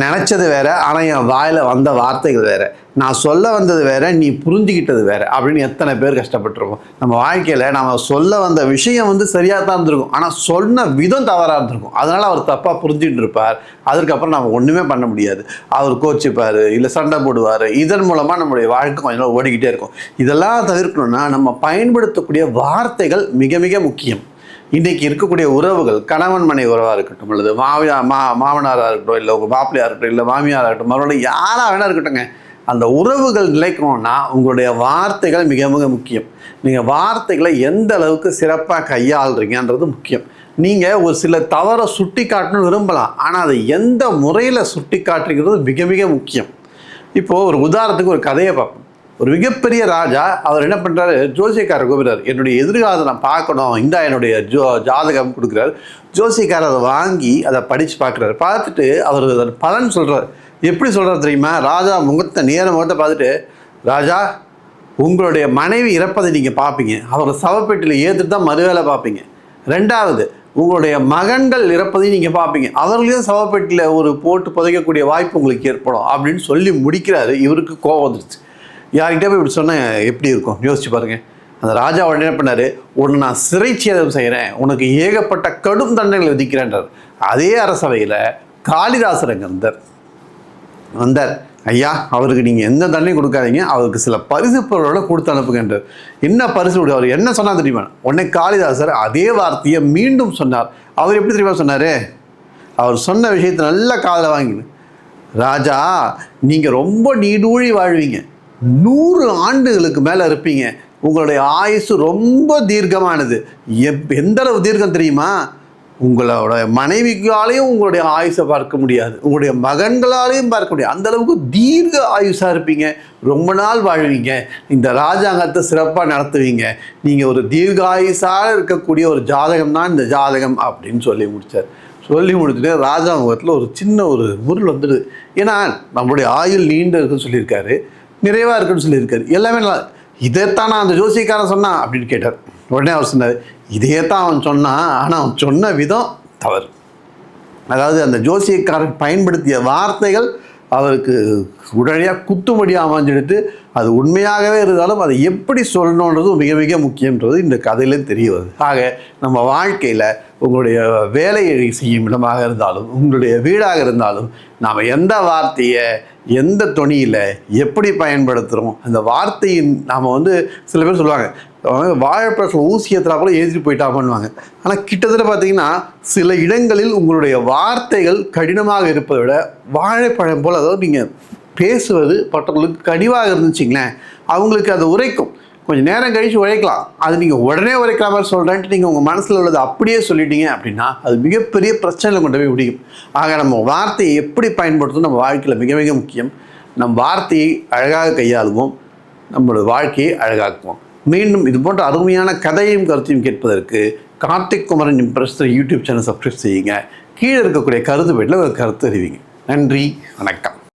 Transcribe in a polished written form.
நினச்சது வேற, ஆனால் என் வாயில் வந்த வார்த்தைகள் வேற, நான் சொல்ல வந்தது வேற, நீ புரிஞ்சுக்கிட்டது வேற அப்படின்னு எத்தனை பேர் கஷ்டப்பட்டுருக்கோம். நம்ம வாழ்க்கையில் நம்ம சொல்ல வந்த விஷயம் சரியாக தான் இருந்திருக்கும், ஆனால் சொன்ன விதம் தவறாக இருந்திருக்கும். அதனால் அவர் தப்பாக புரிஞ்சுட்டு இருப்பார். அதுக்கப்புறம் நம்ம ஒன்றுமே பண்ண முடியாது. அவர் கோச்சிப்பார், இல்லை சண்டை போடுவார். இதன் மூலமாக நம்மளுடைய வாழ்க்கை கொஞ்சம் நாள் ஓடிக்கிட்டே இருக்கும். இதெல்லாம் தவிர்க்கணும்னா நம்ம பயன்படுத்தக்கூடிய வார்த்தைகள் மிக மிக முக்கியம். இன்றைக்கி இருக்கக்கூடிய உறவுகள், கணவன் மனை உறவாக இருக்கட்டும், அல்லது மாமனாராக இருக்கட்டும், இல்லை உங்கள் மாப்பிள்ளையாக இருக்கட்டும், இல்லை மாமியாராக இருக்கட்டும், மறுபடியும் யாராக வேணா இருக்கட்டும்ங்க, அந்த உறவுகள் நிலைக்கணும்னா உங்களுடைய வார்த்தைகள் மிக மிக முக்கியம். நீங்கள் வார்த்தைகளை எந்த அளவுக்கு சிறப்பாக கையாளுறீங்கன்றது முக்கியம். நீங்கள் ஒரு சில தவறை சுட்டி காட்டணும்னு விரும்பலாம், ஆனால் அதை எந்த முறையில் சுட்டி காட்டுறது மிக மிக முக்கியம். இப்போது ஒரு உதாரணத்துக்கு ஒரு கதையை பார்ப்போம். ஒரு மிகப்பெரிய ராஜா அவர் என்ன பண்ணுறாரு, ஜோசியக்காரர் கூப்பிடுறாரு. என்னுடைய எதிர்காலத்தை நான் பார்க்கணும், இந்த என்னுடைய ஜாதகம் கொடுக்குறாரு. ஜோசியக்காரர் அதை வாங்கி அதை படித்து பார்க்குறாரு. பார்த்துட்டு அவர் அதை பலன் சொல்கிறார். எப்படி சொல்கிறார் தெரியுமா? ராஜா முகத்தை முகத்தை பார்த்துட்டு, ராஜா உங்களுடைய மனைவி இறப்பதை நீங்கள் பார்ப்பீங்க, அவரை சவப்பேட்டில் ஏற்றுட்டு தான் மறுவேளை பார்ப்பீங்க. ரெண்டாவது, உங்களுடைய மகன்கள் இறப்பதையும் நீங்கள் பார்ப்பீங்க, அவர்களையும் சவப்பேட்டில் ஒரு போட்டு புதைக்கக்கூடிய வாய்ப்பு உங்களுக்கு ஏற்படும் அப்படின்னு சொல்லி முடிக்கிறாரு. இவருக்கு கோபம் வந்துருச்சு. யார்கிட்ட போய் இப்படி சொன்னால் எப்படி இருக்கும் யோசிச்சு பாருங்கள். அந்த ராஜா உடனே என்ன பண்ணார், உன்னை நான் சிறைச்சேதம் செய்கிறேன், உனக்கு ஏகப்பட்ட கடும் தண்டனைகளை விதிக்கிறேன்றார். அதே அரசவையில் காளிதாசர் அங்கே வந்தார். ஐயா, அவருக்கு நீங்கள் எந்த தண்டனையும் கொடுக்காதீங்க, அவருக்கு சில பரிசு பொருளோட கொடுத்து அனுப்புகின்றார். என்ன பரிசு கொடு? அவர் என்ன சொன்னார் தெரியுமா? உடனே காளிதாசர் அதே வார்த்தையை மீண்டும் சொன்னார். அவர் எப்படி தெரியுமா சொன்னார்? அவர் சொன்ன விஷயத்தை நல்லா காதில் வாங்கினு, ராஜா நீங்கள் ரொம்ப நீடூழி வாழ்வீங்க, 100 ஆண்டுகளுக்கு மேலே இருப்பீங்க, உங்களுடைய ஆயுசு ரொம்ப தீர்க்கமானது. எந்த அளவு தீர்க்கம் தெரியுமா? உங்களோட மனைவிகளாலையும் உங்களுடைய ஆயுசை பார்க்க முடியாது, உங்களுடைய மகன்களாலையும் பார்க்க முடியாது. அந்த அளவுக்கு தீர்க்க ஆயுசாக இருப்பீங்க, ரொம்ப நாள் வாழ்வீங்க, இந்த ராஜாங்கத்தை சிறப்பாக நடத்துவீங்க, நீங்கள் ஒரு தீர்க்க ஆயுசாக இருக்கக்கூடிய ஒரு ஜாதகம் தான் இந்த ஜாதகம் அப்படின்னு சொல்லி முடித்தார். சொல்லி முடிச்சுட்டு ராஜா முகத்தில் ஒரு சின்ன ஒரு முருள் வந்துடுது. ஏன்னா நம்மளுடைய ஆயுள் நீண்டு இருக்குன்னு சொல்லியிருக்காரு, நிறைவாக இருக்குன்னு சொல்லியிருக்காரு, எல்லாமே நல்லா. இதைத்தான் நான் அந்த ஜோசியக்காரன் சொன்னான் அப்படின்னு கேட்டார். உடனே அவர் சொன்னார், இதையே தான் அவன் சொன்னான், ஆனால் அவன் சொன்ன விதம் தவறு. அதாவது அந்த ஜோசியக்காரன் பயன்படுத்திய வார்த்தைகள் அவருக்கு உடனடியாக குத்துமடியாக அமைஞ்செடுத்து அது உண்மையாகவே இருந்தாலும் அதை எப்படி சொல்லணுன்றது மிக மிக முக்கியன்றது இந்த கதையிலே தெரிய வருது. ஆக நம்ம வாழ்க்கையில் உங்களுடைய வேலையை செய்யும் இடமாக இருந்தாலும், உங்களுடைய வீடாக இருந்தாலும், நாம் எந்த வார்த்தையை எந்த தொனியில் எப்படி பயன்படுத்துகிறோம், அந்த வார்த்தையின் நாம் சில பேர் சொல்லுவாங்க வாழைப்பழத்தில் ஊசியத்தில் கூட எழுதிட்டு போயிட்டாங்கன்னுவாங்க. ஆனால் கிட்டத்தட்ட பார்த்தீங்கன்னா சில இடங்களில் உங்களுடைய வார்த்தைகள் கடினமாக இருப்பதை விட வாழைப்பழம் போல், அதாவது நீங்கள் பேசுவது மற்றவங்களுக்கு கனிவாக இருந்துச்சிங்களேன், அவங்களுக்கு அது உரைக்கும். கொஞ்சம் நேரம் கழித்து உழைக்கலாம், அது நீங்கள் உடனே உரைக்கிற மாதிரி சொல்கிறேன்ட்டு நீங்கள் உங்கள் மனசில் உள்ளதை அப்படியே சொல்லிட்டீங்க அப்படின்னா அது மிகப்பெரிய பிரச்சனையில் கொண்டு போய் முடியும். ஆக நம்ம வார்த்தையை எப்படி பயன்படுத்தும் நம்ம வாழ்க்கையில் மிக மிக முக்கியம். நம் வார்த்தையை அழகாக கையாளுவோம், நம்மளோட வாழ்க்கையை அழகாக்குவோம். மீண்டும் இது போன்ற அருமையான கதையும் கருத்தையும் கேட்பதற்கு Karthik Kumaran Impress YouTube channel subscribe செய்யுங்க. கீழே இருக்கக்கூடிய கருத்து பேட்டில் ஒரு கருத்து அறிவிங்க. நன்றி, வணக்கம்.